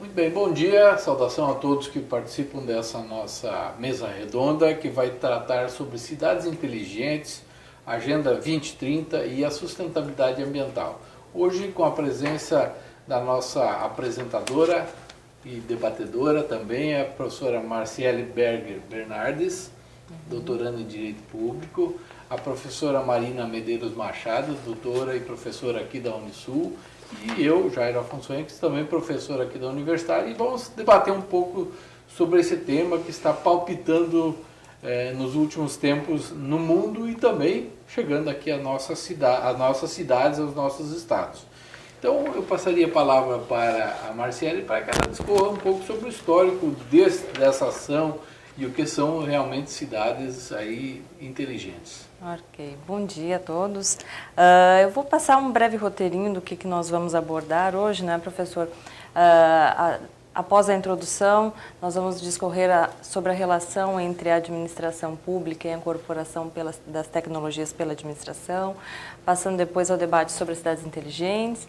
Muito bem, bom dia, saudação a todos que participam dessa nossa mesa redonda que vai tratar sobre cidades inteligentes, Agenda 2030 e a sustentabilidade ambiental. Hoje com a presença da nossa apresentadora e debatedora também, a professora Marciele Berger Bernardes, doutoranda em Direito Público, a professora Marina Medeiros Machado, doutora e professora aqui da Unisul, e eu, Jairo Afonso Henriques, também professor aqui da Universidade, e vamos debater um pouco sobre esse tema que está palpitando nos últimos tempos no mundo e também chegando aqui às nossas cidades, aos nossos estados. Então eu passaria a palavra para a Marciele para que ela discorra um pouco sobre o histórico dessa ação e o que são realmente cidades aí inteligentes. Ok, bom dia a todos. Eu vou passar um breve roteirinho do que nós vamos abordar hoje, né, professor? Após a introdução, nós vamos discorrer sobre a relação entre a administração pública e a incorporação das tecnologias pela administração, passando depois ao debate sobre as cidades inteligentes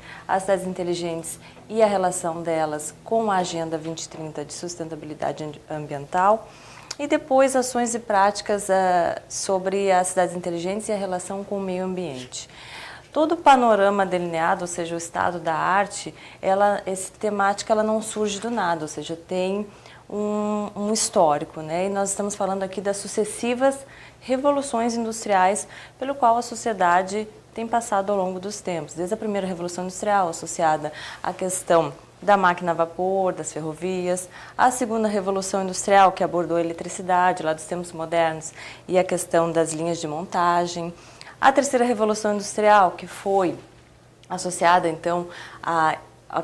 e a relação delas com a Agenda 2030 de sustentabilidade ambiental, e depois ações e práticas sobre as cidades inteligentes e a relação com o meio ambiente. Todo o panorama delineado, ou seja, o estado da arte, essa temática ela não surge do nada, ou seja, tem um histórico, né? E nós estamos falando aqui das sucessivas revoluções industriais pelo qual a sociedade tem passado ao longo dos tempos, desde a primeira revolução industrial associada à questão da máquina a vapor, das ferrovias, a segunda revolução industrial que abordou a eletricidade lá dos tempos modernos e a questão das linhas de montagem, a terceira revolução industrial que foi associada então à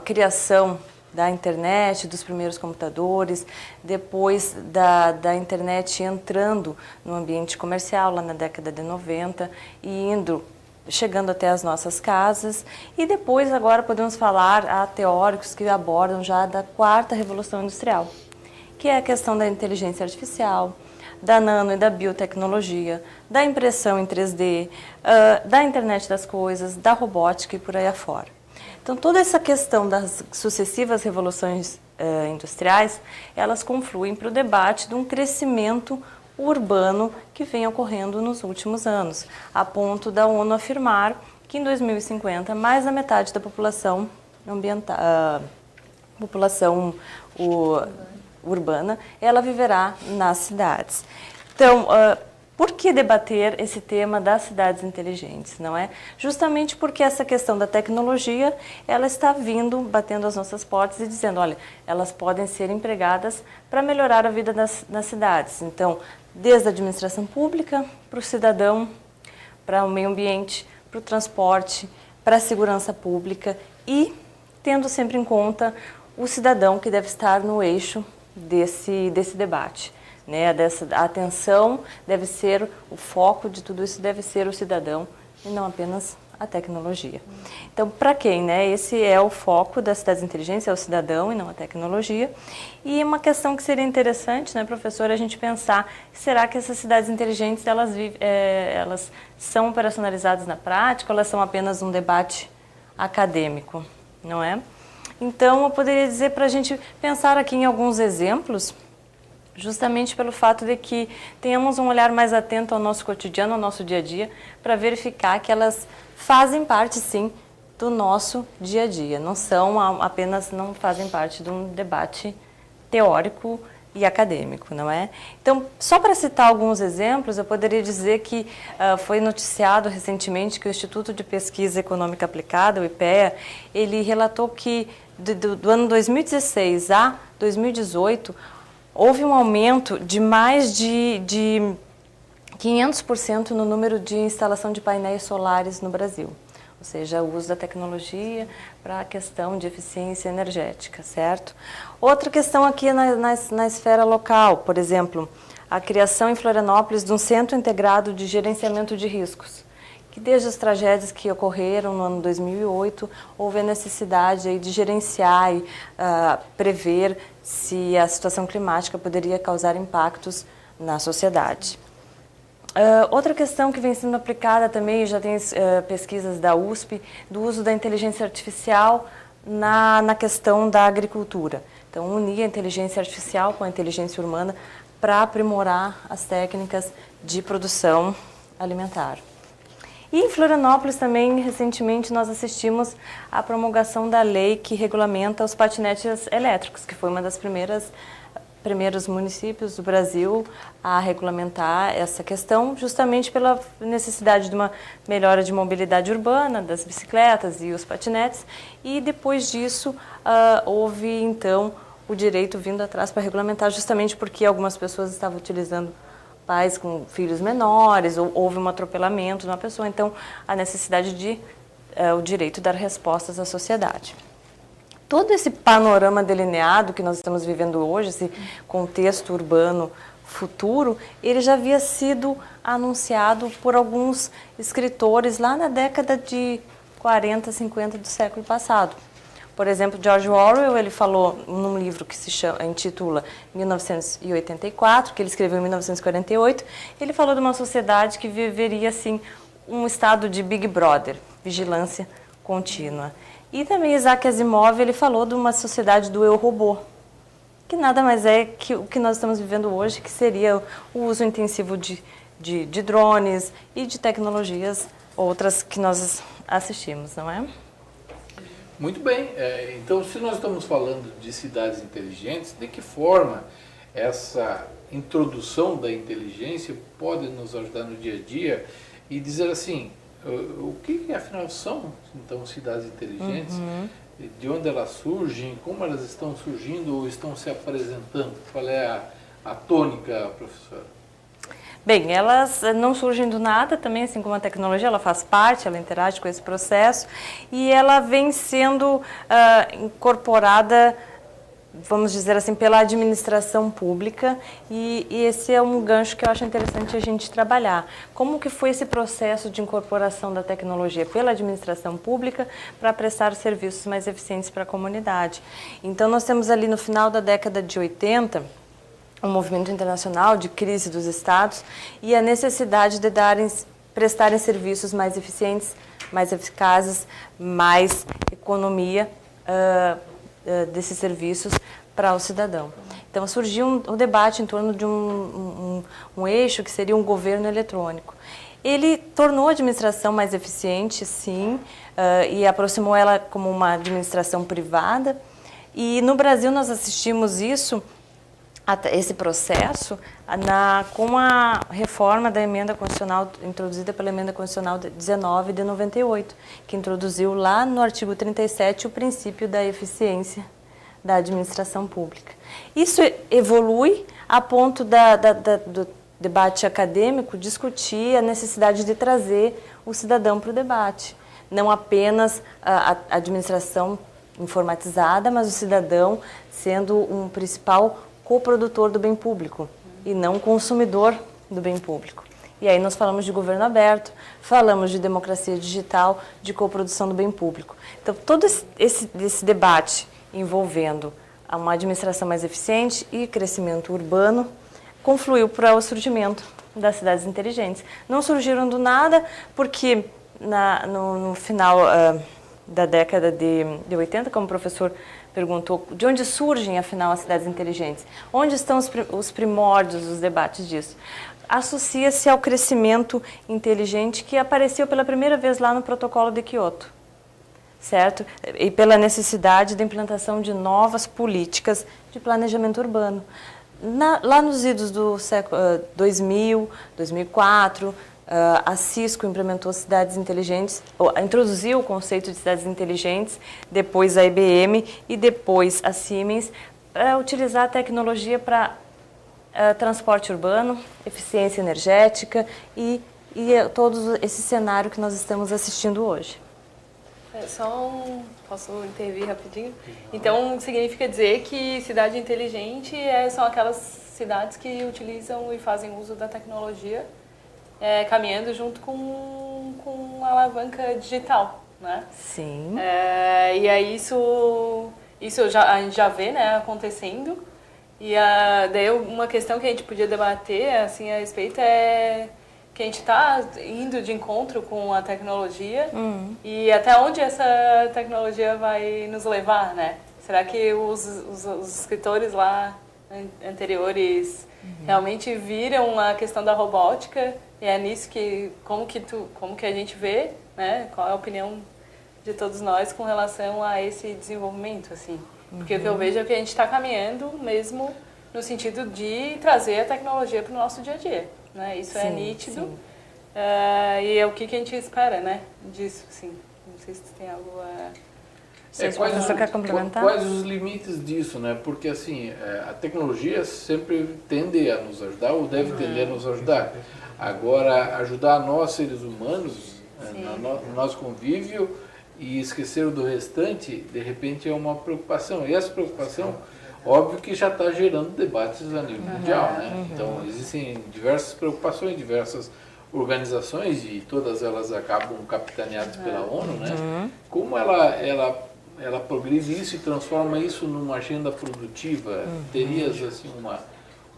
criação da internet, dos primeiros computadores, depois da internet entrando no ambiente comercial lá na década de 90 e chegando até as nossas casas, e depois agora podemos falar a teóricos que abordam já da quarta revolução industrial, que é a questão da inteligência artificial, da nano e da biotecnologia, da impressão em 3D, da internet das coisas, da robótica e por aí afora. Então toda essa questão das sucessivas revoluções industriais, elas confluem para o debate de um crescimento urbano que vem ocorrendo nos últimos anos, a ponto da ONU afirmar que em 2050 mais da metade da população urbana, ela viverá nas cidades. Então, por que debater esse tema das cidades inteligentes, não é? Justamente porque essa questão da tecnologia, ela está batendo as nossas portas e dizendo, olha, elas podem ser empregadas para melhorar a vida nas cidades. Então, desde a administração pública, para o cidadão, para o meio ambiente, para o transporte, para a segurança pública e tendo sempre em conta o cidadão que deve estar no eixo desse debate. Né? A atenção deve ser, o foco de tudo isso deve ser o cidadão e não apenas a tecnologia. Então, para quem? Né? Esse é o foco das cidades inteligentes, é o cidadão e não a tecnologia. E uma questão que seria interessante, né, professora, a gente pensar, será que essas cidades inteligentes, elas são operacionalizadas na prática ou elas são apenas um debate acadêmico, não é? Então, eu poderia dizer para a gente pensar aqui em alguns exemplos, justamente pelo fato de que tenhamos um olhar mais atento ao nosso cotidiano, ao nosso dia a dia, para verificar que elas fazem parte, sim, do nosso dia a dia. Não fazem parte de um debate teórico e acadêmico, não é? Então, só para citar alguns exemplos, eu poderia dizer que foi noticiado recentemente que o Instituto de Pesquisa Econômica Aplicada, o IPEA, ele relatou que do ano 2016 a 2018, houve um aumento de mais de 500% no número de instalação de painéis solares no Brasil. Ou seja, o uso da tecnologia para a questão de eficiência energética, certo? Outra questão aqui na esfera local, por exemplo, a criação em Florianópolis de um centro integrado de gerenciamento de riscos, que desde as tragédias que ocorreram no ano 2008, houve a necessidade aí de gerenciar e prever se a situação climática poderia causar impactos na sociedade. Outra questão que vem sendo aplicada também, já tem pesquisas da USP, do uso da inteligência artificial na questão da agricultura. Então, unir a inteligência artificial com a inteligência humana para aprimorar as técnicas de produção alimentar. E em Florianópolis também, recentemente, nós assistimos à promulgação da lei que regulamenta os patinetes elétricos, que foi uma das primeiros municípios do Brasil a regulamentar essa questão, justamente pela necessidade de uma melhora de mobilidade urbana, das bicicletas e os patinetes. E depois disso, houve então o direito vindo atrás para regulamentar, justamente porque algumas pessoas estavam utilizando pais com filhos menores, ou houve um atropelamento de uma pessoa, então a necessidade de o direito de dar respostas à sociedade. Todo esse panorama delineado que nós estamos vivendo hoje, esse contexto urbano futuro, ele já havia sido anunciado por alguns escritores lá na década de 40, 50 do século passado. Por exemplo, George Orwell, ele falou num livro que se intitula 1984, que ele escreveu em 1948, ele falou de uma sociedade que viveria assim um estado de Big Brother, vigilância contínua. E também Isaac Asimov, ele falou de uma sociedade do eu robô, que nada mais é que o que nós estamos vivendo hoje, que seria o uso intensivo de drones e de tecnologias outras que nós assistimos, não é? Muito bem. Então, se nós estamos falando de cidades inteligentes, de que forma essa introdução da inteligência pode nos ajudar no dia a dia e dizer assim, o que afinal são então cidades inteligentes, de onde elas surgem, como elas estão surgindo ou estão se apresentando? Qual é a tônica, professora? Bem, elas não surgem do nada também, assim como a tecnologia, ela faz parte, ela interage com esse processo e ela vem sendo incorporada, vamos dizer assim, pela administração pública e esse é um gancho que eu acho interessante a gente trabalhar. Como que foi esse processo de incorporação da tecnologia pela administração pública para prestar serviços mais eficientes para a comunidade? Então, nós temos ali no final da década de 80, um movimento internacional de crise dos estados e a necessidade de prestarem serviços mais eficientes, mais eficazes, mais economia desses serviços para o cidadão. Então surgiu um debate em torno de um eixo que seria um governo eletrônico. Ele tornou a administração mais eficiente, sim, e aproximou ela como uma administração privada. E no Brasil nós assistimos esse processo com a reforma da emenda constitucional, introduzida pela emenda constitucional 19 de 98, que introduziu lá no artigo 37 o princípio da eficiência da administração pública. Isso evolui a ponto do debate acadêmico discutir a necessidade de trazer o cidadão para o debate. Não apenas a administração informatizada, mas o cidadão sendo um principal coprodutor do bem público e não consumidor do bem público. E aí nós falamos de governo aberto, falamos de democracia digital, de coprodução do bem público. Então, todo esse debate envolvendo uma administração mais eficiente e crescimento urbano confluiu para o surgimento das cidades inteligentes. Não surgiram do nada, porque no final da década de 80, como o professor perguntou, de onde surgem, afinal, as cidades inteligentes? Onde estão os primórdios, os debates disso? Associa-se ao crescimento inteligente que apareceu pela primeira vez lá no Protocolo de Kyoto, certo? E pela necessidade da implantação de novas políticas de planejamento urbano. Lá nos idos do século 2000, 2004, a Cisco implementou cidades inteligentes, introduziu o conceito de cidades inteligentes, depois a IBM e depois a Siemens, para utilizar a tecnologia para transporte urbano, eficiência energética e todo esse cenário que nós estamos assistindo hoje. Posso intervir rapidinho? Então, significa dizer que cidade inteligente são aquelas cidades que utilizam e fazem uso da tecnologia caminhando junto com a alavanca digital, né? Sim. E aí isso a gente já vê, né, acontecendo. E daí uma questão que a gente podia debater assim, a respeito é que a gente está indo de encontro com a tecnologia e até onde essa tecnologia vai nos levar, né? Será que os escritores lá anteriores realmente viram a questão da robótica? E é nisso que como que a gente vê, né? Qual é a opinião de todos nós com relação a esse desenvolvimento, assim? Porque o que eu vejo é que a gente está caminhando mesmo no sentido de trazer a tecnologia para o nosso dia a dia, né? Isso é nítido. E é o que a gente espera, né? Disso, sim. Não sei se tem algo a... Quais os limites disso, né? Porque assim, a tecnologia sempre tende a nos ajudar ou deve tender a nos ajudar. Agora, ajudar nós, seres humanos, no nosso convívio e esquecer do restante, de repente é uma preocupação. E essa preocupação, óbvio que já está gerando debates a nível mundial, né? Então, existem diversas preocupações, diversas organizações, e todas elas acabam capitaneadas pela ONU, né? Como ela progride isso e transforma isso numa agenda produtiva? Terias assim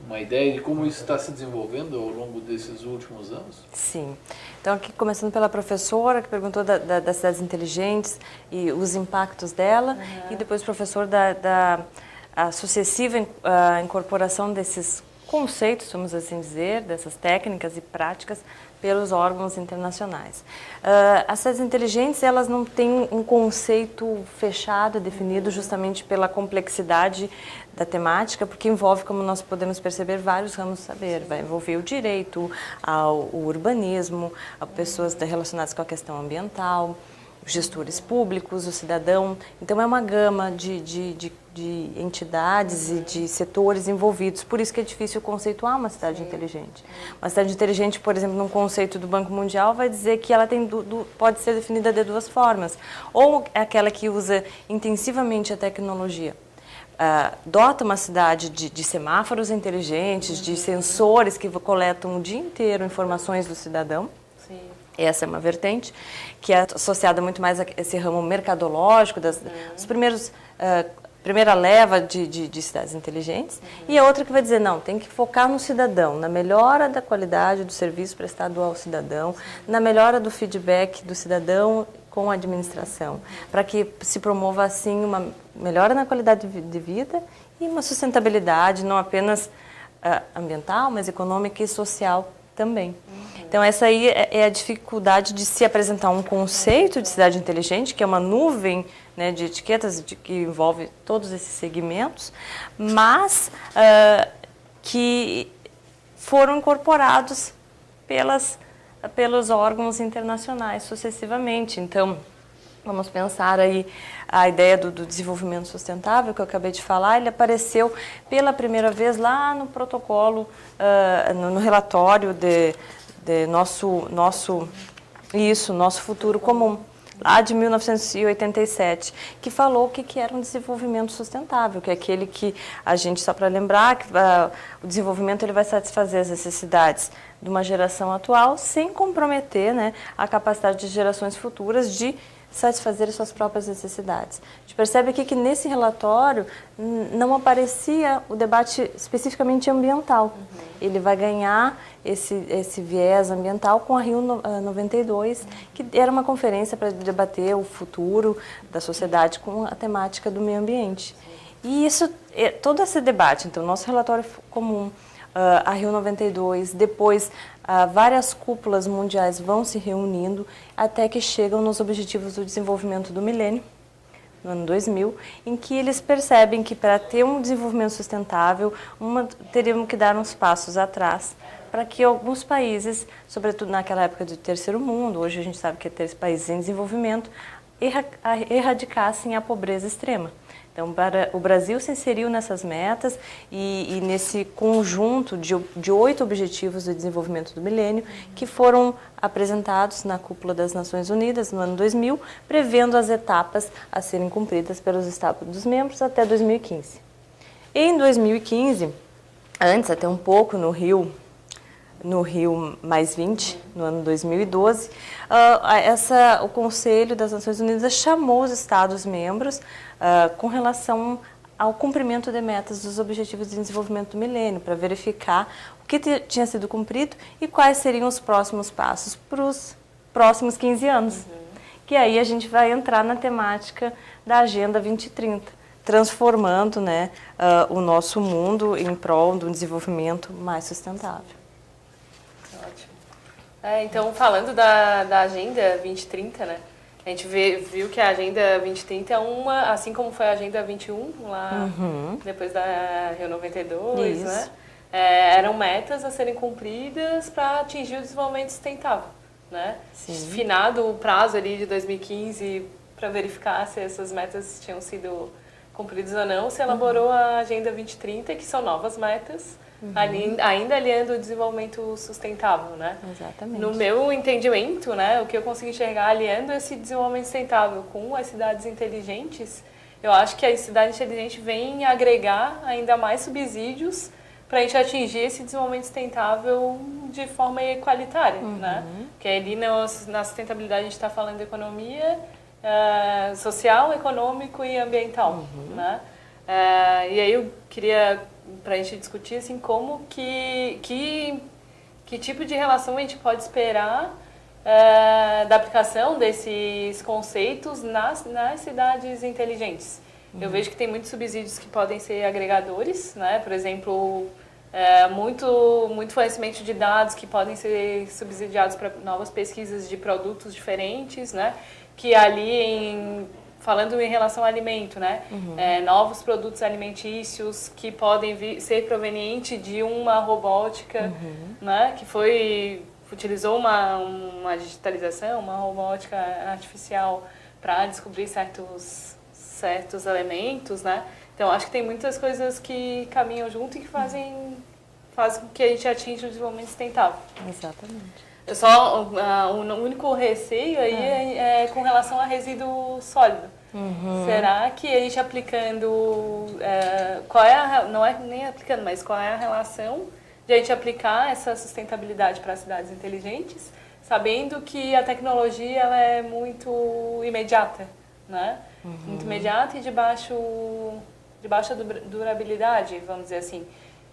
uma ideia de como isso está se desenvolvendo ao longo desses últimos anos? Sim. Então, aqui começando pela professora, que perguntou das cidades inteligentes e os impactos dela, e depois o professor a sucessiva incorporação desses conceitos, vamos assim dizer, dessas técnicas e práticas pelos órgãos internacionais. As cidades inteligentes, elas não têm um conceito fechado, definido justamente pela complexidade da temática, porque envolve, como nós podemos perceber, vários ramos do saber. Vai envolver o direito, o urbanismo, pessoas relacionadas com a questão ambiental, os gestores públicos, o cidadão. Então, é uma gama de entidades e de setores envolvidos. Por isso que é difícil conceituar uma cidade inteligente. Uma cidade inteligente, por exemplo, num conceito do Banco Mundial, vai dizer que ela pode ser definida de duas formas. Ou é aquela que usa intensivamente a tecnologia. Dota uma cidade de semáforos inteligentes, de sensores que coletam o dia inteiro informações do cidadão. Sim. Essa é uma vertente que é associada muito mais a esse ramo mercadológico, dos primeira leva de cidades inteligentes, e a outra que vai dizer, não, tem que focar no cidadão, na melhora da qualidade do serviço prestado ao cidadão, na melhora do feedback do cidadão com a administração, para que se promova, assim, uma melhora na qualidade de vida e uma sustentabilidade, não apenas ambiental, mas econômica e social também. Então, essa aí é a dificuldade de se apresentar um conceito de cidade inteligente, que é uma nuvem, né, de etiquetas que envolve todos esses segmentos, mas que foram incorporados pelos órgãos internacionais sucessivamente. Então, vamos pensar aí a ideia do desenvolvimento sustentável, que eu acabei de falar. Ele apareceu pela primeira vez lá no protocolo, no relatório de nosso futuro comum, lá de 1987, que falou o que era um desenvolvimento sustentável, que é aquele que a gente, só para lembrar, que o desenvolvimento ele vai satisfazer as necessidades de uma geração atual, sem comprometer, né, a capacidade de gerações futuras de satisfazer as suas próprias necessidades. A gente percebe aqui que nesse relatório não aparecia o debate especificamente ambiental. Ele vai ganhar esse viés ambiental com a Rio 92, que era uma conferência para debater o futuro da sociedade com a temática do meio ambiente. E todo esse debate, então, nosso relatório comum, a Rio 92, depois várias cúpulas mundiais vão se reunindo até que chegam nos Objetivos do Desenvolvimento do Milênio, no ano 2000, em que eles percebem que para ter um desenvolvimento sustentável, teríamos que dar uns passos atrás para que alguns países, sobretudo naquela época do terceiro mundo, hoje a gente sabe que é países em desenvolvimento, erradicassem a pobreza extrema. Então, o Brasil se inseriu nessas metas e nesse conjunto de 8 Objetivos do Desenvolvimento do Milênio, que foram apresentados na Cúpula das Nações Unidas no ano 2000, prevendo as etapas a serem cumpridas pelos Estados-membros até 2015. Em 2015, antes até um pouco no Rio +20, no ano 2012, o Conselho das Nações Unidas chamou os Estados-membros com relação ao cumprimento de metas dos Objetivos de Desenvolvimento do Milênio, para verificar o que tinha sido cumprido e quais seriam os próximos passos para os próximos 15 anos. Que aí a gente vai entrar na temática da Agenda 2030, transformando, né, o nosso mundo em prol de um desenvolvimento mais sustentável. Ótimo. Então, falando da Agenda 2030, né, a gente viu que a Agenda 2030 é uma, assim como foi a Agenda 21, lá depois da Rio 92, Isso. né, eram metas a serem cumpridas para atingir o desenvolvimento sustentável, né? Sim. Finado o prazo ali de 2015 para verificar se essas metas tinham sido cumpridas ou não, se elaborou a Agenda 2030, que são novas metas, ainda aliando o desenvolvimento sustentável, né? Exatamente. No meu entendimento, né, o que eu consigo enxergar aliando esse desenvolvimento sustentável com as cidades inteligentes, eu acho que a cidade inteligente vem agregar ainda mais subsídios para a gente atingir esse desenvolvimento sustentável de forma igualitária, né? Porque ali na sustentabilidade a gente está falando de economia social, econômico e ambiental, né? E aí eu queria, para a gente discutir, assim, como que tipo de relação a gente pode esperar da aplicação desses conceitos nas cidades inteligentes. Eu vejo que tem muitos subsídios que podem ser agregadores, né? Por exemplo, muito fornecimento de dados que podem ser subsidiados para novas pesquisas de produtos diferentes, né? Que ali, falando em relação ao alimento, né? Novos produtos alimentícios que podem ser provenientes de uma robótica, né? Que utilizou uma digitalização, uma robótica artificial para descobrir certos elementos, né? Então, acho que tem muitas coisas que caminham junto e que fazem com que a gente atinja o desenvolvimento sustentável. Exatamente. O único receio aí é com relação a resíduo sólido. Será que a gente aplicando... não é nem aplicando, mas qual é a relação de a gente aplicar essa sustentabilidade para cidades inteligentes, sabendo que a tecnologia ela é muito imediata, né? Muito imediata e de baixa durabilidade, vamos dizer assim.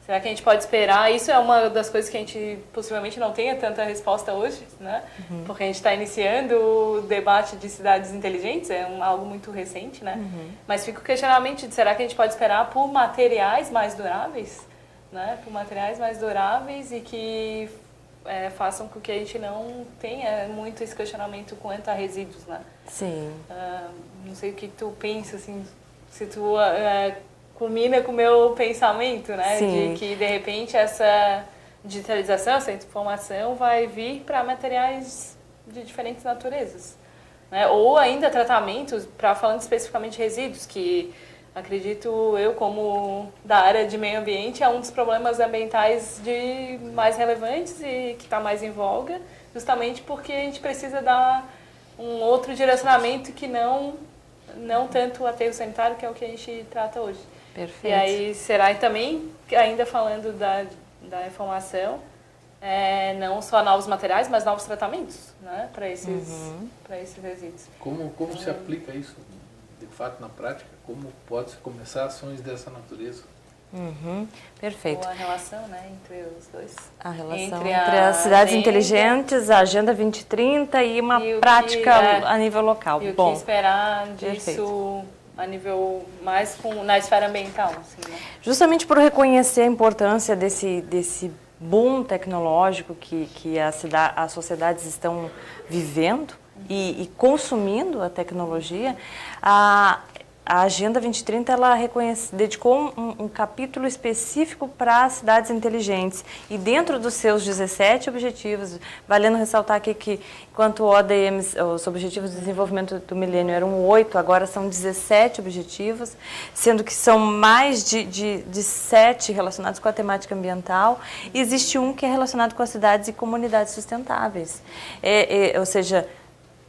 Será que a gente pode esperar? Isso é uma das coisas que a gente possivelmente não tenha tanta resposta hoje, né? Porque a gente está iniciando o debate de cidades inteligentes, algo muito recente, né? Mas fica o questionamento de será que a gente pode esperar por materiais mais duráveis, né? Por materiais mais duráveis e que façam com que a gente não tenha muito esse questionamento quanto a resíduos, né? Sim. Não sei o que tu pensa, assim, se tu culmina com o meu pensamento, né? Sim. De que, de repente, essa digitalização, essa informação vai vir para materiais de diferentes naturezas, né? Ou ainda tratamentos, falando especificamente de resíduos, que acredito eu, como da área de meio ambiente, é um dos problemas ambientais mais relevantes e que está mais em voga, justamente porque a gente precisa dar um outro direcionamento que não tanto o aterro sanitário, que é o que a gente trata hoje. Perfeito. E aí será também, ainda falando da informação, não só novos materiais, mas novos tratamentos, né, para esses resíduos. Como se aplica isso, de fato, na prática? Como pode-se começar ações dessa natureza? Perfeito. Ou a relação, né, entre os dois. A relação entre as cidades inteligentes, a Agenda 2030 e uma prática a nível local. E o que esperar disso a nível mais na esfera ambiental. Assim, né? Justamente por reconhecer a importância desse boom tecnológico que as sociedades estão vivendo e consumindo a tecnologia, a Agenda 2030 ela dedicou um capítulo específico para as cidades inteligentes e dentro dos seus 17 objetivos, valendo ressaltar aqui que enquanto ODMs, os Objetivos de Desenvolvimento do Milênio eram 8, agora são 17 objetivos, sendo que são mais de 7 relacionados com a temática ambiental e existe um que é relacionado com as cidades e comunidades sustentáveis, ou seja,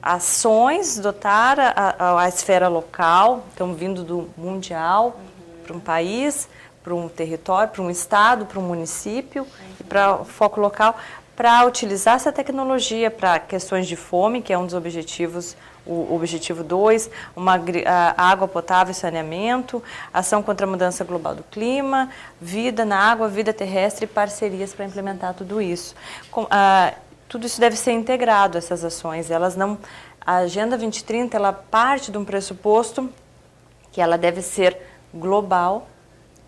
ações dotar a esfera local, estão vindo do mundial para um país, para um território, para um estado, para um município, para o foco local, para utilizar essa tecnologia para questões de fome, que é um dos objetivos, o objetivo 2, água potável e saneamento, ação contra a mudança global do clima, vida na água, vida terrestre e parcerias para implementar tudo isso. Tudo isso deve ser integrado, essas ações. A Agenda 2030 ela parte de um pressuposto que ela deve ser global,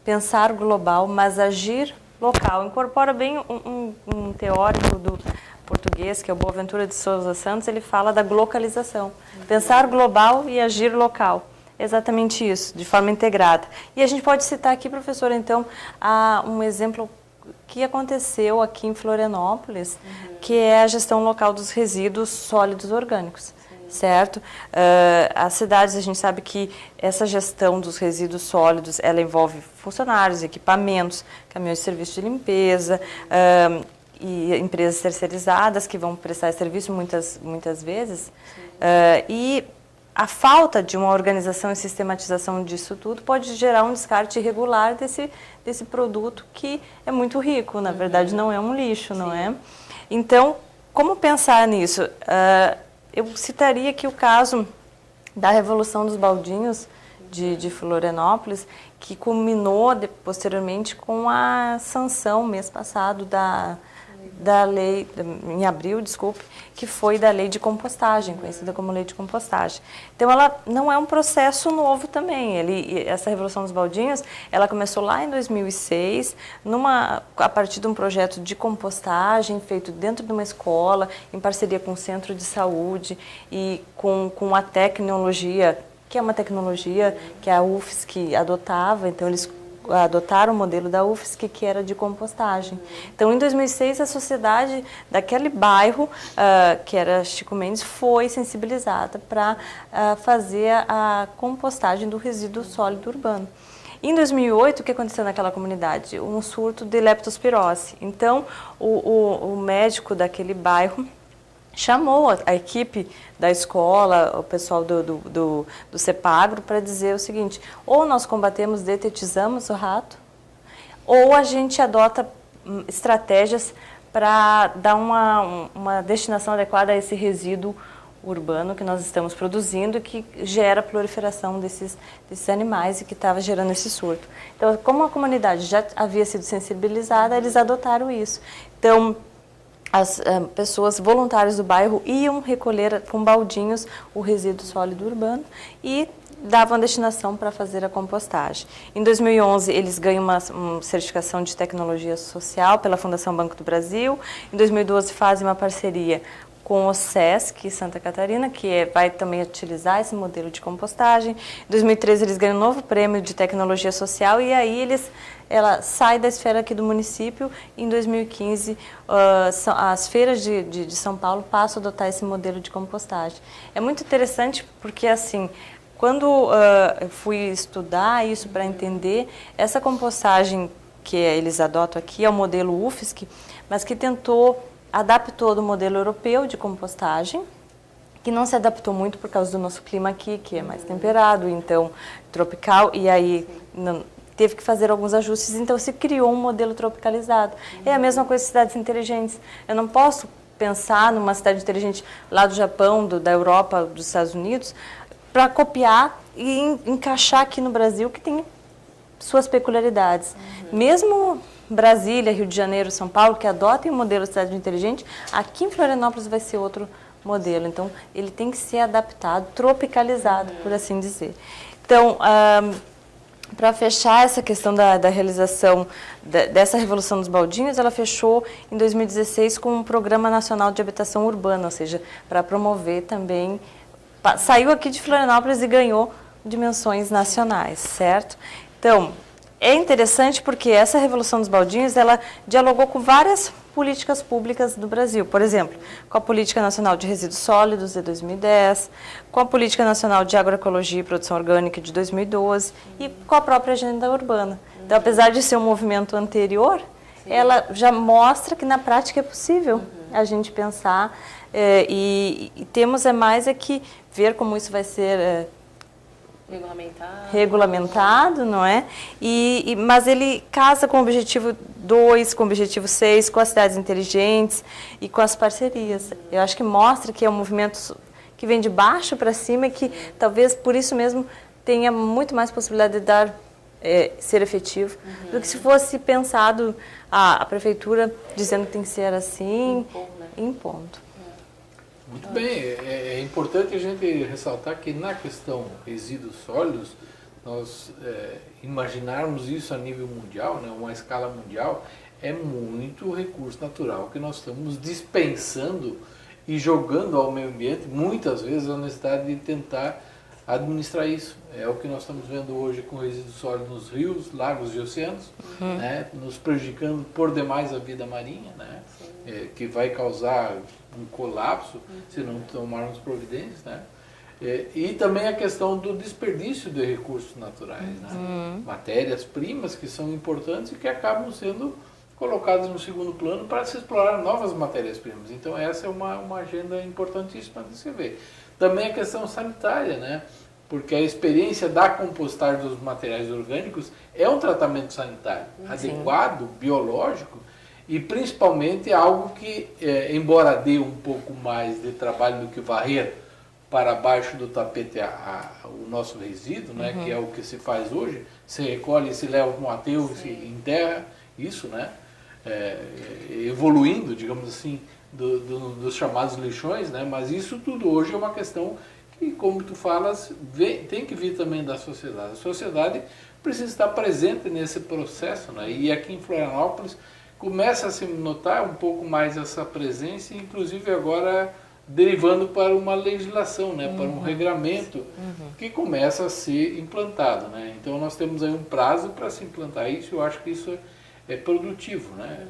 pensar global, mas agir local. Incorpora bem um teórico do português, que é o Boaventura de Souza Santos, ele fala da glocalização. Pensar global e agir local. Exatamente isso, de forma integrada. E a gente pode citar aqui, professora, então, um exemplo que aconteceu aqui em Florianópolis, que é a gestão local dos resíduos sólidos orgânicos. Certo? As cidades, a gente sabe que essa gestão dos resíduos sólidos, ela envolve funcionários, equipamentos, caminhões de serviço de limpeza e empresas terceirizadas que vão prestar esse serviço muitas vezes. E a falta de uma organização e sistematização disso tudo pode gerar um descarte irregular desse produto que é muito rico, na verdade não é um lixo, não é? Então, como pensar nisso? Eu citaria aqui o caso da Revolução dos Baldinhos de Florianópolis, que culminou posteriormente com a sanção, mês passado, da lei, em abril, desculpe, que foi da lei de compostagem, conhecida como lei de compostagem. Então, ela não é um processo novo também. Essa Revolução dos Baldinhos, ela começou lá em 2006, a partir de um projeto de compostagem feito dentro de uma escola, em parceria com o centro de saúde e com a tecnologia, que é uma tecnologia que a UFSC adotava, então eles adotaram o modelo da UFSC, que era de compostagem. Então, em 2006, a sociedade daquele bairro, que era Chico Mendes, foi sensibilizada para fazer a compostagem do resíduo sólido urbano. Em 2008, o que aconteceu naquela comunidade? Um surto de leptospirose. Então, o médico daquele bairro chamou a equipe da escola, o pessoal do CEPAGRO, para dizer o seguinte: ou nós combatemos, detetizamos o rato, ou a gente adota estratégias para dar uma destinação adequada a esse resíduo urbano que nós estamos produzindo e que gera a proliferação desses animais e que estava gerando esse surto. Então, como a comunidade já havia sido sensibilizada, eles adotaram isso. Então, as pessoas voluntárias do bairro iam recolher com baldinhos o resíduo sólido urbano e davam a destinação para fazer a compostagem. Em 2011, eles ganham uma certificação de tecnologia social pela Fundação Banco do Brasil. Em 2012, fazem uma parceria com o SESC Santa Catarina, que vai também utilizar esse modelo de compostagem. Em 2013, eles ganham um novo prêmio de tecnologia social e aí ela sai da esfera aqui do município. Em 2015, as feiras de São Paulo passam a adotar esse modelo de compostagem. É muito interessante porque, assim, quando eu fui estudar isso para entender, essa compostagem que eles adotam aqui é o modelo UFSC, mas que adaptou do modelo europeu de compostagem, que não se adaptou muito por causa do nosso clima aqui, que é mais temperado, então tropical, e aí teve que fazer alguns ajustes, então se criou um modelo tropicalizado. É a mesma coisa com cidades inteligentes. Eu não posso pensar numa cidade inteligente lá do Japão, da Europa, dos Estados Unidos, para copiar e encaixar aqui no Brasil, que tem suas peculiaridades. Mesmo Brasília, Rio de Janeiro, São Paulo, que adotem o modelo cidade inteligente, aqui em Florianópolis vai ser outro modelo. Então, ele tem que ser adaptado, tropicalizado, por assim dizer. Então, para fechar essa questão da realização dessa Revolução dos Baldinhos, ela fechou em 2016 com um Programa Nacional de Habitação Urbana, ou seja, para promover também. Saiu aqui de Florianópolis e ganhou dimensões nacionais, certo? Então, é interessante porque essa Revolução dos Baldinhos, ela dialogou com várias políticas públicas do Brasil. Por exemplo, com a Política Nacional de Resíduos Sólidos, de 2010, com a Política Nacional de Agroecologia e Produção Orgânica, de 2012, e com a própria Agenda Urbana. Então, apesar de ser um movimento anterior, ela já mostra que na prática é possível a gente pensar e temos mais que ver como isso vai ser regulamentado, não é? Mas ele casa com o objetivo 2, com o objetivo 6, com as cidades inteligentes e com as parcerias. Eu acho que mostra que é um movimento que vem de baixo para cima e que talvez por isso mesmo tenha muito mais possibilidade de ser efetivo do que se fosse pensado a prefeitura dizendo que tem que ser assim, impondo. Muito bem, é importante a gente ressaltar que na questão resíduos sólidos nós imaginarmos isso a nível mundial, né, uma escala mundial, é muito recurso natural que nós estamos dispensando e jogando ao meio ambiente, muitas vezes, a necessidade de tentar administrar isso. É o que nós estamos vendo hoje com resíduos sólidos nos rios, lagos e oceanos, né, nos prejudicando por demais a vida marinha, né, que vai causar um colapso se não tomarmos providências, né. E também a questão do desperdício de recursos naturais, né, matérias-primas que são importantes e que acabam sendo colocadas no segundo plano para se explorar novas matérias-primas. Então essa é uma agenda importantíssima de se ver. Também a questão sanitária, né? Porque a experiência da compostagem dos materiais orgânicos é um tratamento sanitário adequado, biológico, e principalmente algo que, embora dê um pouco mais de trabalho do que varrer para baixo do tapete o nosso resíduo, né? Que é o que se faz hoje, se recolhe, se leva para um aterro, se enterra, isso, né? Evoluindo, digamos assim, dos chamados lixões, né? Mas isso tudo hoje é uma questão que, como tu falas, tem que vir também da sociedade. A sociedade precisa estar presente nesse processo, né? E aqui em Florianópolis começa a se notar um pouco mais essa presença, inclusive agora derivando para uma legislação, né? Para um regramento que começa a ser implantado, né? Então nós temos aí um prazo para se implantar isso. Eu acho que isso é produtivo, né?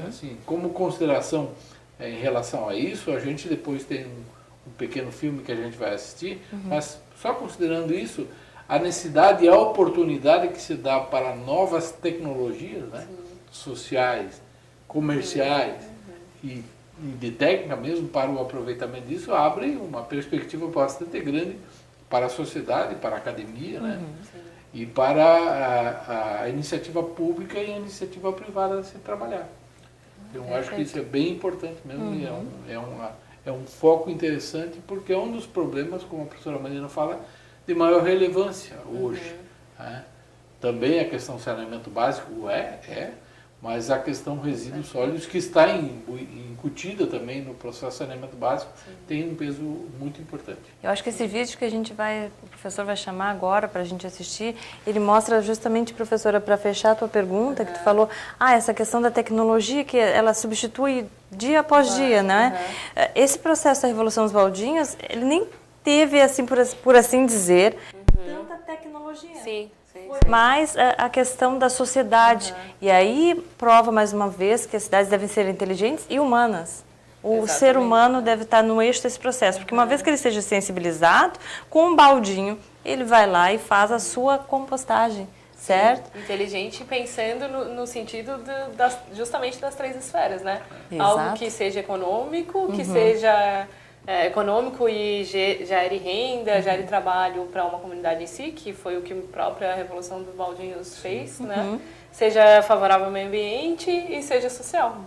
Assim, como consideração em relação a isso, a gente depois tem um pequeno filme que a gente vai assistir, mas só considerando isso, a necessidade e a oportunidade que se dá para novas tecnologias, né? Sociais, comerciais e de técnica mesmo para o aproveitamento disso, abre uma perspectiva bastante grande para a sociedade, para a academia, né? E para a iniciativa pública e a iniciativa privada se trabalhar. Eu acho que isso é bem importante mesmo, e é um foco interessante, porque é um dos problemas, como a professora Marina fala, de maior relevância hoje. Né? Também a questão do saneamento básico mas a questão resíduos sólidos, que está incutida também no processo de saneamento básico, tem um peso muito importante. Eu acho que esse vídeo que o professor vai chamar agora para a gente assistir, ele mostra justamente, professora, para fechar a tua pergunta, que tu falou, essa questão da tecnologia, que ela substitui dia após dia, né? Esse processo da Revolução dos Baldinhos, ele nem teve, assim, por assim dizer, tanta tecnologia. Sim. Mas a questão da sociedade. E aí prova mais uma vez que as cidades devem ser inteligentes e humanas. O ser humano deve estar no eixo desse processo. Porque uma vez que ele seja sensibilizado, com um baldinho, ele vai lá e faz a sua compostagem. Certo? Inteligente, pensando no sentido justamente das 3 esferas, né? Exato. Algo que seja econômico, que seja econômico e gere renda, gere trabalho para uma comunidade em si, que foi o que a própria Revolução dos Baldinhos fez, né? Seja favorável ao meio ambiente e seja social.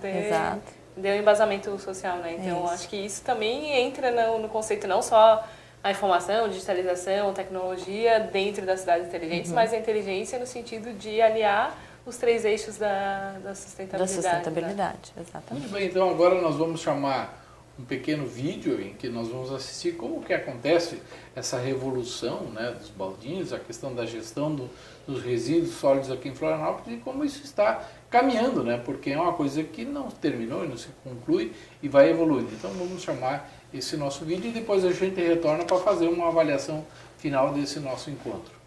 Deu embasamento social, né? Então, acho que isso também entra no conceito não só a informação, digitalização, tecnologia dentro das cidades inteligentes, mas a inteligência no sentido de aliar os 3 eixos da sustentabilidade. Da sustentabilidade, né? Exatamente. Muito bem, então agora nós vamos chamar um pequeno vídeo em que nós vamos assistir como que acontece essa revolução, né, dos baldinhos, a questão da gestão dos resíduos sólidos aqui em Florianópolis e como isso está caminhando, né, porque é uma coisa que não terminou e não se conclui e vai evoluindo. Então vamos chamar esse nosso vídeo e depois a gente retorna para fazer uma avaliação final desse nosso encontro.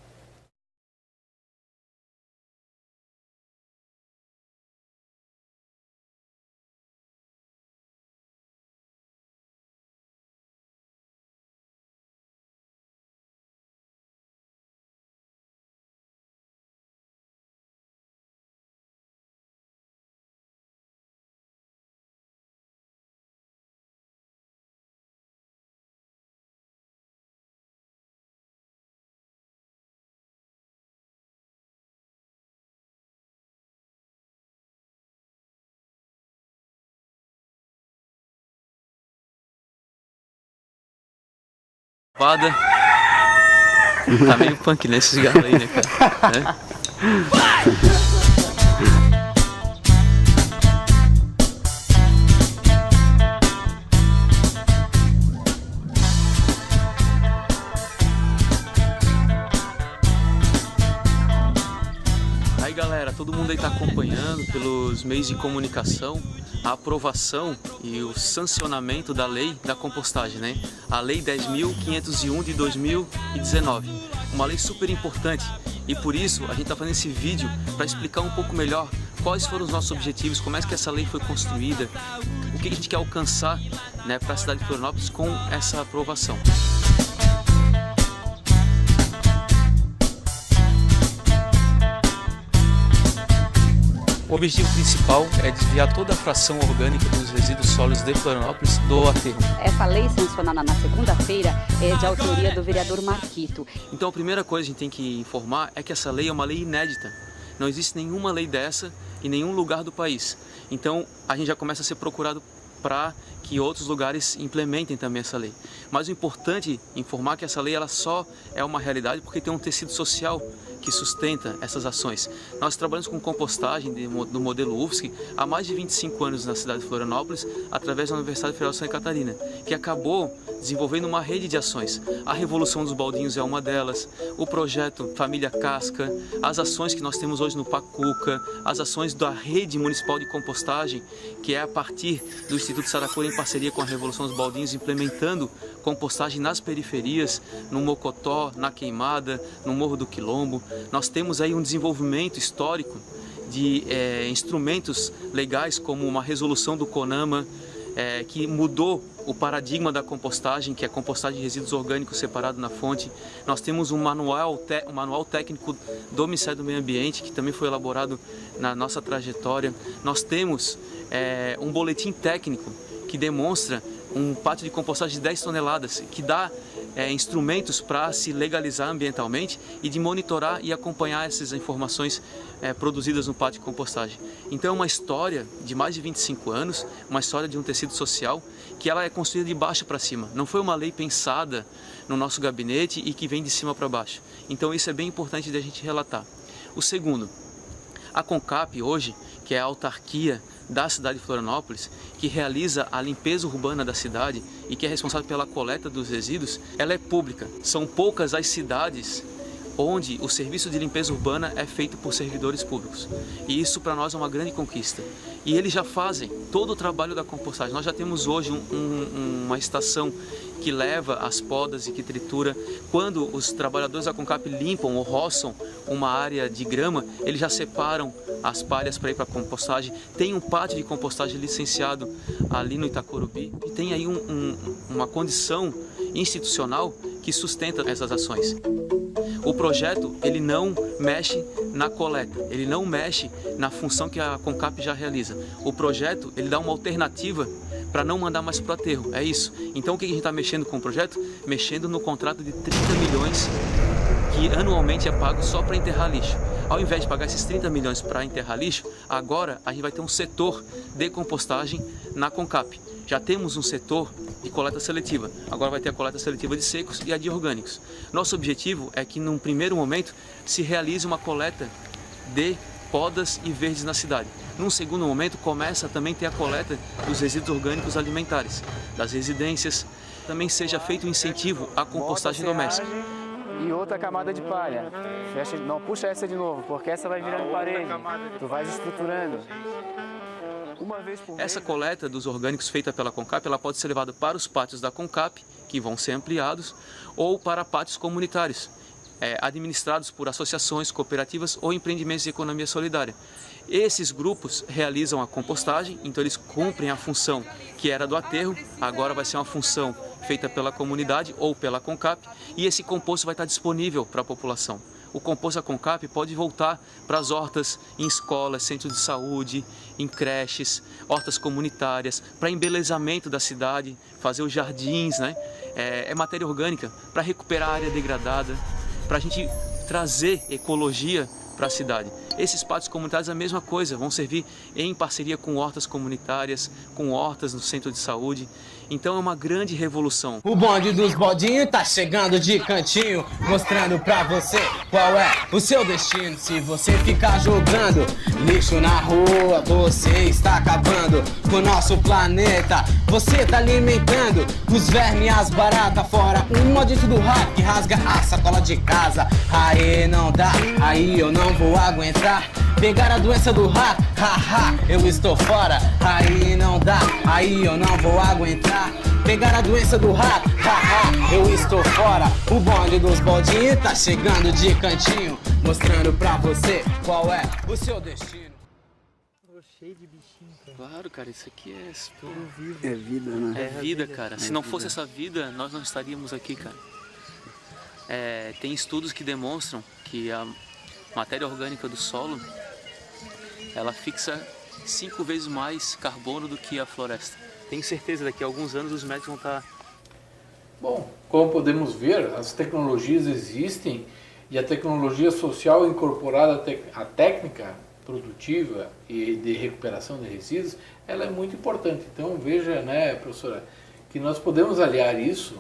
Tá meio punk, né, esse cigarro aí, né, cara? todo mundo aí está acompanhando pelos meios de comunicação a aprovação e o sancionamento da lei da compostagem, né? A Lei 10.501 de 2019, uma lei super importante, e por isso a gente está fazendo esse vídeo para explicar um pouco melhor quais foram os nossos objetivos, como é que essa lei foi construída, o que a gente quer alcançar, né, para a cidade de Florianópolis com essa aprovação. O objetivo principal é desviar toda a fração orgânica dos resíduos sólidos de Florianópolis do aterro. Essa lei sancionada na segunda-feira é de autoria do vereador Marquito. Então a primeira coisa que a gente tem que informar é que essa lei é uma lei inédita. Não existe nenhuma lei dessa em nenhum lugar do país. Então a gente já começa a ser procurado para que outros lugares implementem também essa lei. Mas o importante é informar que essa lei ela só é uma realidade porque tem um tecido social que sustenta essas ações. Nós trabalhamos com compostagem do modelo UFSC há mais de 25 anos na cidade de Florianópolis, através da Universidade Federal de Santa Catarina, que acabou desenvolvendo uma rede de ações. A Revolução dos Baldinhos é uma delas, o projeto Família Casca, as ações que nós temos hoje no Pacuca, as ações da Rede Municipal de Compostagem, que é a partir do Instituto Saracura em parceria com a Revolução dos Baldinhos, implementando compostagem nas periferias, no Mocotó, na Queimada, no Morro do Quilombo. Nós temos aí um desenvolvimento histórico de instrumentos legais, como uma resolução do CONAMA, que mudou o paradigma da compostagem, que é a compostagem de resíduos orgânicos separado na fonte. Nós temos um manual técnico do Ministério do Meio Ambiente, que também foi elaborado na nossa trajetória. Nós temos um boletim técnico que demonstra um pátio de compostagem de 10 toneladas, que dá instrumentos para se legalizar ambientalmente e de monitorar e acompanhar essas informações produzidas no pátio de compostagem. Então é uma história de mais de 25 anos, uma história de um tecido social que ela é construída de baixo para cima. Não foi uma lei pensada no nosso gabinete e que vem de cima para baixo. Então isso é bem importante de a gente relatar. O segundo, a CONCAP hoje, que é a autarquia da cidade de Florianópolis, que realiza a limpeza urbana da cidade e que é responsável pela coleta dos resíduos, ela é pública. São poucas as cidades onde o serviço de limpeza urbana é feito por servidores públicos. E isso para nós é uma grande conquista. E eles já fazem todo o trabalho da compostagem. Nós já temos hoje uma estação que leva as podas e que tritura. Quando os trabalhadores da CONCAP limpam ou roçam uma área de grama, eles já separam as palhas para ir para a compostagem. Tem um pátio de compostagem licenciado ali no Itacorubi. E tem aí uma condição institucional que sustenta essas ações. O projeto ele não mexe na coleta, ele não mexe na função que a CONCAP já realiza. O projeto ele dá uma alternativa para não mandar mais para o aterro, é isso. Então o que a gente está mexendo com o projeto? Mexendo no contrato de 30 milhões que anualmente é pago só para enterrar lixo. Ao invés de pagar esses 30 milhões para enterrar lixo, agora a gente vai ter um setor de compostagem na CONCAP. Já temos um setor de coleta seletiva, agora vai ter a coleta seletiva de secos e a de orgânicos. Nosso objetivo é que num primeiro momento se realize uma coleta de podas e verdes na cidade. Num segundo momento começa também a ter a coleta dos resíduos orgânicos alimentares, das residências. Também seja feito um incentivo à compostagem doméstica. E outra camada de palha. Fecha, não, puxa essa de novo, porque essa vai virando parede. Tu vais estruturando. Essa coleta dos orgânicos feita pela CONCAP, ela pode ser levada para os pátios da CONCAP, que vão ser ampliados, ou para pátios comunitários, administrados por associações, cooperativas ou empreendimentos de economia solidária. Esses grupos realizam a compostagem, então eles cumprem a função que era do aterro, agora vai ser uma função feita pela comunidade ou pela CONCAP, e esse composto vai estar disponível para a população. O composto da CONCAP pode voltar para as hortas em escolas, centros de saúde, em creches, hortas comunitárias, para embelezamento da cidade, fazer os jardins, né? É matéria orgânica para recuperar a área degradada, para a gente trazer ecologia para a cidade. Esses pátios comunitários é a mesma coisa, vão servir em parceria com hortas comunitárias, com hortas no centro de saúde. Então é uma grande revolução. O bonde dos bodinhos tá chegando de cantinho, mostrando pra você qual é o seu destino. Se você ficar jogando lixo na rua, você está acabando com o nosso planeta. Você tá alimentando os vermes e as baratas, fora um maldito do rato que rasga a sacola de casa. Aí não dá, aí eu não vou aguentar. entrar. Pegar a doença do rato, haha, eu estou fora. Aí não dá, aí eu não vou aguentar. Pegar a doença do rato, haha, eu estou fora. O bonde dos baldinhos tá chegando de cantinho, mostrando pra você qual é o seu destino. Cheio de bichinho, cara. Claro, cara, isso aqui é... É vida, né? É vida, cara. Se não fosse essa vida, nós não estaríamos aqui, cara. Tem estudos que demonstram que a matéria orgânica do solo, ela fixa 5 vezes mais carbono do que a floresta. Tenho certeza, daqui a alguns anos os médicos vão estar... Bom, como podemos ver, as tecnologias existem e a tecnologia social incorporada à técnica produtiva e de recuperação de resíduos, ela é muito importante. Então veja, né, professora, que nós podemos aliar isso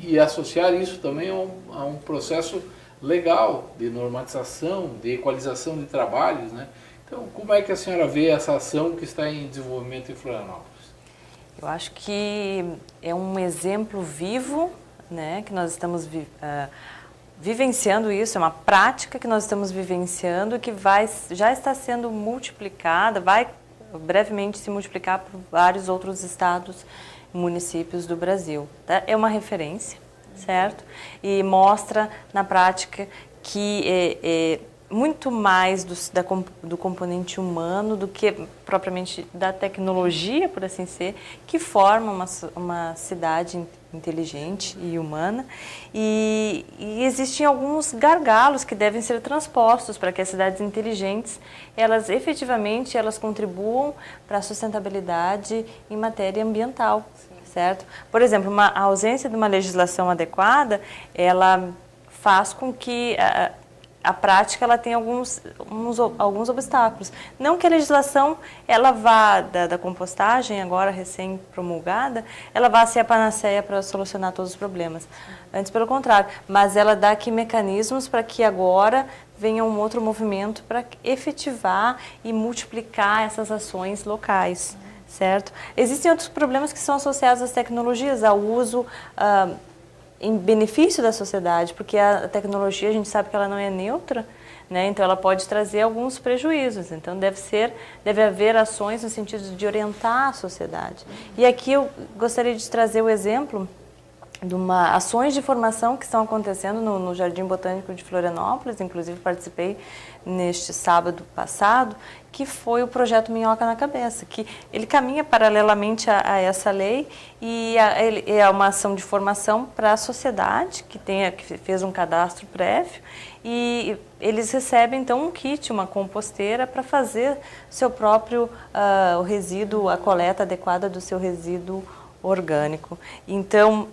e associar isso também a um processo legal de normatização, de equalização de trabalhos, né? Então, como é que a senhora vê essa ação que está em desenvolvimento em Florianópolis? Eu acho que é um exemplo vivo, né, que nós estamos vivenciando isso, é uma prática que nós estamos vivenciando que já está sendo multiplicada, vai brevemente se multiplicar por vários outros estados e municípios do Brasil. Tá? É uma referência, certo? E mostra na prática que é muito mais do componente humano do que propriamente da tecnologia, por assim ser, que forma uma cidade inteligente e humana. E existem alguns gargalos que devem ser transpostos para que as cidades inteligentes, elas efetivamente contribuam para a sustentabilidade em matéria ambiental, certo? Por exemplo, a ausência de uma legislação adequada, ela faz com que a prática ela tem alguns obstáculos. Não que a legislação ela vá da compostagem, agora recém-promulgada, ela vá ser a panaceia para solucionar todos os problemas. Antes, pelo contrário. Mas ela dá aqui mecanismos para que agora venha um outro movimento para efetivar e multiplicar essas ações locais, certo? Existem outros problemas que são associados às tecnologias, ao uso em benefício da sociedade, porque a tecnologia, a gente sabe que ela não é neutra, né? Então ela pode trazer alguns prejuízos. Então deve haver ações no sentido de orientar a sociedade. E aqui eu gostaria de trazer o exemplo de ações de formação que estão acontecendo no Jardim Botânico de Florianópolis, inclusive participei neste sábado passado, que foi o projeto Minhoca na Cabeça, que ele caminha paralelamente a essa lei e é uma ação de formação para a sociedade que fez um cadastro prévio e eles recebem então um kit, uma composteira para fazer seu próprio o resíduo, a coleta adequada do seu resíduo orgânico. Então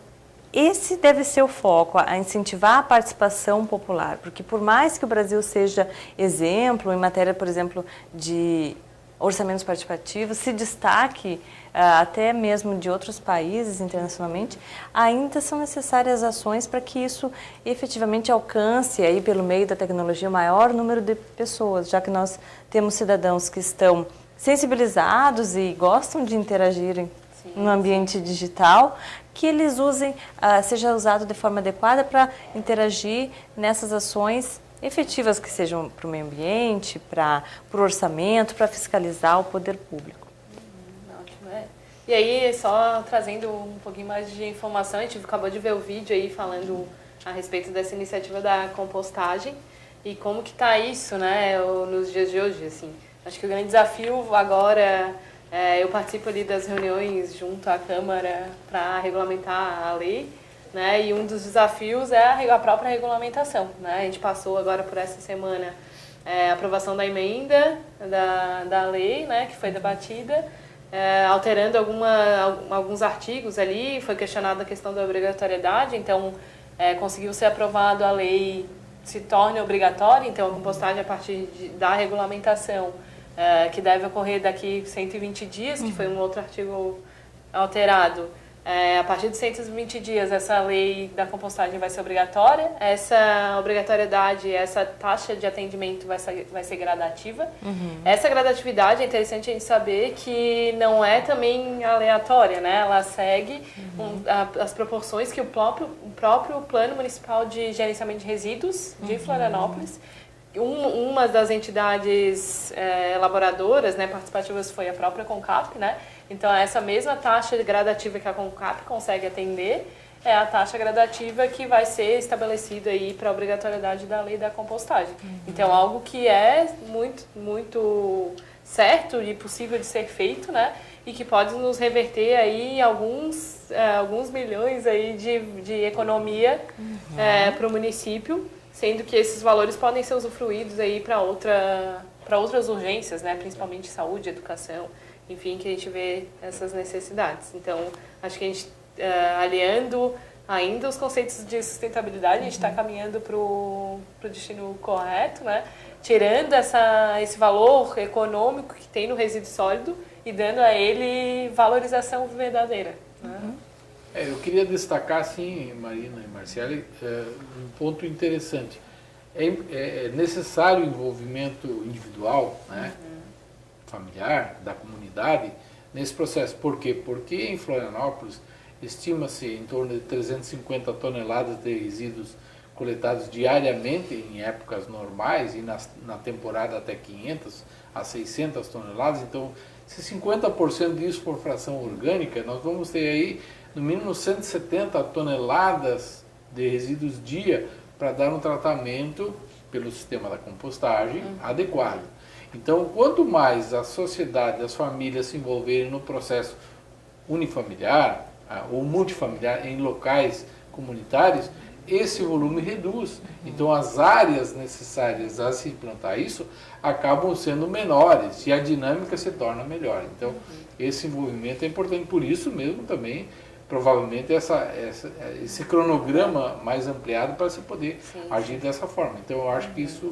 esse deve ser o foco, a incentivar a participação popular, porque por mais que o Brasil seja exemplo em matéria, por exemplo, de orçamentos participativos, se destaque até mesmo de outros países internacionalmente, ainda são necessárias ações para que isso efetivamente alcance, aí, pelo meio da tecnologia, o maior número de pessoas, já que nós temos cidadãos que estão sensibilizados e gostam de interagir no ambiente digital, que eles seja usado de forma adequada para interagir nessas ações efetivas que sejam para o meio ambiente, para o orçamento, para fiscalizar o poder público. Ótimo, E aí, só trazendo um pouquinho mais de informação, a gente acabou de ver o vídeo aí falando a respeito dessa iniciativa da compostagem e como que está isso, né, nos dias de hoje, assim. Acho que o grande desafio agora... eu participo ali das reuniões junto à Câmara para regulamentar a lei, né? E um dos desafios é a própria regulamentação, né? A gente passou agora por essa semana a aprovação da emenda da lei, né? Que foi debatida, alterando alguns artigos ali, foi questionada a questão da obrigatoriedade, então conseguiu ser aprovado a lei se torne obrigatória, então a compostagem a partir da regulamentação, que deve ocorrer daqui 120 dias, que foi um outro artigo alterado. A partir de 120 dias, essa lei da compostagem vai ser obrigatória. Essa obrigatoriedade, essa taxa de atendimento vai ser gradativa. Essa gradatividade é interessante a gente saber que não é também aleatória, né? Ela segue as proporções que o próprio Plano Municipal de Gerenciamento de Resíduos de Florianópolis uma das entidades elaboradoras, né, participativas, foi a própria CONCAP, né? Então, essa mesma taxa gradativa que a CONCAP consegue atender é a taxa gradativa que vai ser estabelecida aí para a obrigatoriedade da lei da compostagem. Então, algo que é muito certo e possível de ser feito, né? E que pode nos reverter aí alguns milhões aí de economia para o município, sendo que esses valores podem ser usufruídos aí para outras urgências, né? Principalmente saúde, educação, enfim, que a gente vê essas necessidades. Então, acho que a gente, aliando ainda os conceitos de sustentabilidade, a gente está caminhando para o destino correto, né? Tirando esse valor econômico que tem no resíduo sólido e dando a ele valorização verdadeira. Né? Eu queria destacar, sim, Marina e Marciele, um ponto interessante. É necessário o envolvimento individual, né, familiar, da comunidade, nesse processo. Por quê? Porque em Florianópolis estima-se em torno de 350 toneladas de resíduos coletados diariamente em épocas normais e na temporada até 500 a 600 toneladas. Então, se 50% disso for fração orgânica, nós vamos ter aí no mínimo 170 toneladas de resíduos dia para dar um tratamento pelo sistema da compostagem adequado. Então, quanto mais a sociedade, as famílias se envolverem no processo unifamiliar ou multifamiliar em locais comunitários, esse volume reduz. Então, as áreas necessárias a se implantar isso acabam sendo menores e a dinâmica se torna melhor. Então, esse envolvimento é importante. Por isso mesmo também, provavelmente, esse cronograma mais ampliado para se poder agir dessa forma. Então, eu acho que isso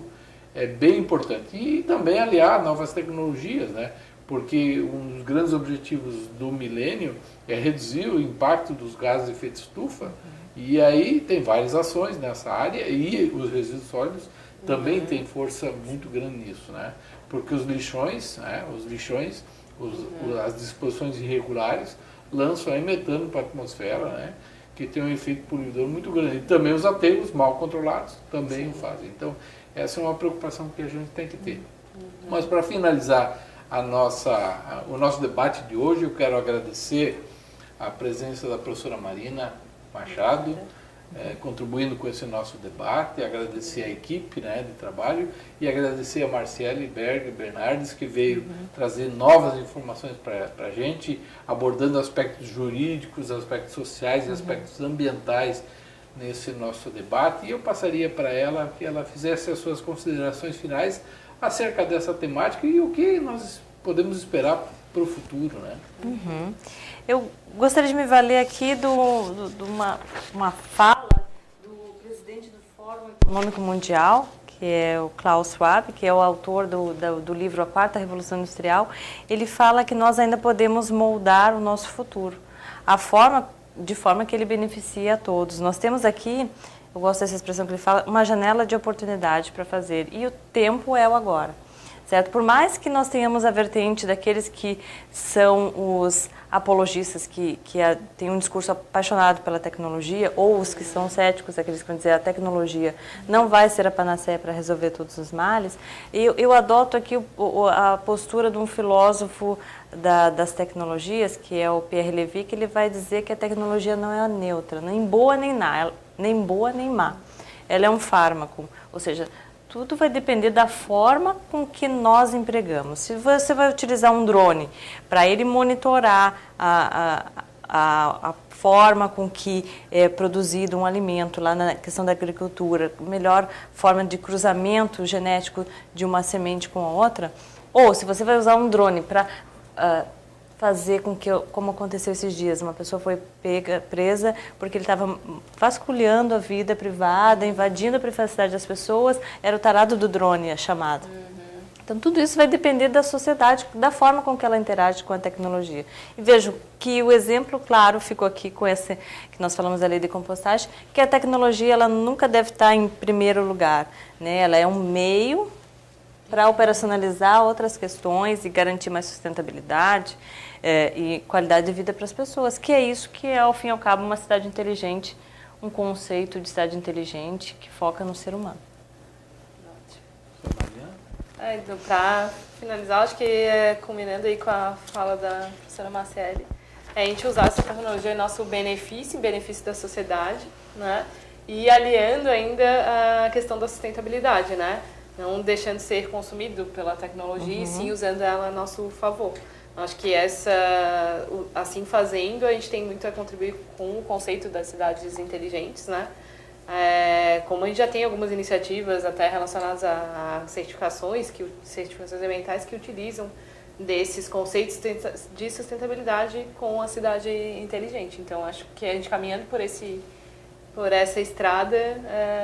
é bem importante. E também aliar novas tecnologias, né? Porque um dos grandes objetivos do milênio é reduzir o impacto dos gases de efeito estufa. E aí tem várias ações nessa área e os resíduos sólidos também têm força muito grande nisso, né? Porque os lixões, as disposições irregulares lançam aí metano para a atmosfera, né? Que tem um efeito poluidor muito grande. E também os aterros mal controlados também o fazem. Então, essa é uma preocupação que a gente tem que ter. Mas para finalizar o nosso debate de hoje, eu quero agradecer a presença da professora Marina Machado, contribuindo com esse nosso debate, agradecer a equipe, né, de trabalho e agradecer a Marciele Bernardes, que veio trazer novas informações para a gente, abordando aspectos jurídicos, aspectos sociais e aspectos ambientais nesse nosso debate. E eu passaria para ela que ela fizesse as suas considerações finais acerca dessa temática e o que nós podemos esperar para o futuro, né? Eu gostaria de me valer aqui de uma fala do presidente do Fórum Econômico Mundial, que é o Klaus Schwab, que é o autor do livro A Quarta Revolução Industrial. Ele fala que nós ainda podemos moldar o nosso futuro, de forma que ele beneficia a todos. Nós temos aqui, eu gosto dessa expressão que ele fala, uma janela de oportunidade para fazer, e o tempo é o agora. Certo? Por mais que nós tenhamos a vertente daqueles que são os apologistas, que têm um discurso apaixonado pela tecnologia, ou os que são céticos, aqueles que vão dizer a tecnologia não vai ser a panaceia para resolver todos os males, eu adoto aqui a postura de um filósofo das tecnologias, que é o Pierre Levy, que ele vai dizer que a tecnologia não é neutra, nem boa nem má. Ela é um fármaco, ou seja, tudo vai depender da forma com que nós empregamos. Se você vai utilizar um drone para ele monitorar a forma com que é produzido um alimento, lá na questão da agricultura, melhor forma de cruzamento genético de uma semente com a outra, ou se você vai usar um drone para fazer com que, como aconteceu esses dias, uma pessoa foi presa porque ele estava vasculhando a vida privada, invadindo a privacidade das pessoas, era o tarado do drone, a chamada. Então, tudo isso vai depender da sociedade, da forma com que ela interage com a tecnologia. E vejo que o exemplo claro ficou aqui com esse, que nós falamos da lei de compostagem, que a tecnologia ela nunca deve estar em primeiro lugar, né? Ela é um meio para operacionalizar outras questões e garantir mais sustentabilidade e qualidade de vida para as pessoas, que é isso que é, ao fim e ao cabo, uma cidade inteligente, um conceito de cidade inteligente que foca no ser humano. Então, para finalizar, acho que combinando aí com a fala da professora Marciele, a gente usar essa tecnologia em nosso benefício, em benefício da sociedade, né? E aliando ainda a questão da sustentabilidade, né? Não deixando de ser consumido pela tecnologia e sim usando ela a nosso favor. Acho que assim fazendo, a gente tem muito a contribuir com o conceito das cidades inteligentes, né? Como a gente já tem algumas iniciativas até relacionadas a certificações ambientais que utilizam desses conceitos de sustentabilidade com a cidade inteligente. Então, acho que a gente caminhando por essa estrada,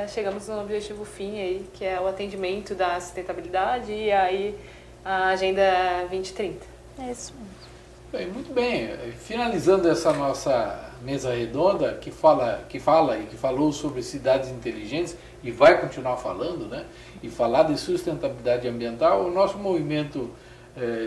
chegamos no objetivo fim aí, que é o atendimento da sustentabilidade e aí a Agenda 2030. É isso mesmo. Bem, muito bem. Finalizando essa nossa mesa redonda que fala e que falou sobre cidades inteligentes e vai continuar falando, né? E falar de sustentabilidade ambiental, o nosso movimento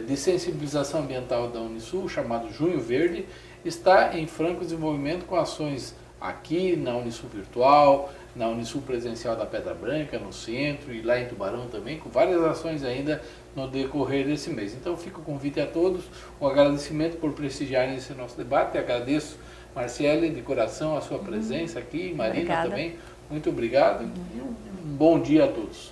de sensibilização ambiental da Unisul, chamado Junho Verde, está em franco desenvolvimento com ações aqui na Unisul Virtual, na Unisul Presencial da Pedra Branca, no centro e lá em Tubarão também, com várias ações ainda no decorrer desse mês. Então fica o convite a todos, um agradecimento por prestigiarem esse nosso debate. Agradeço, Marciele, de coração a sua presença aqui, Marina também. Muito obrigado e um bom dia a todos.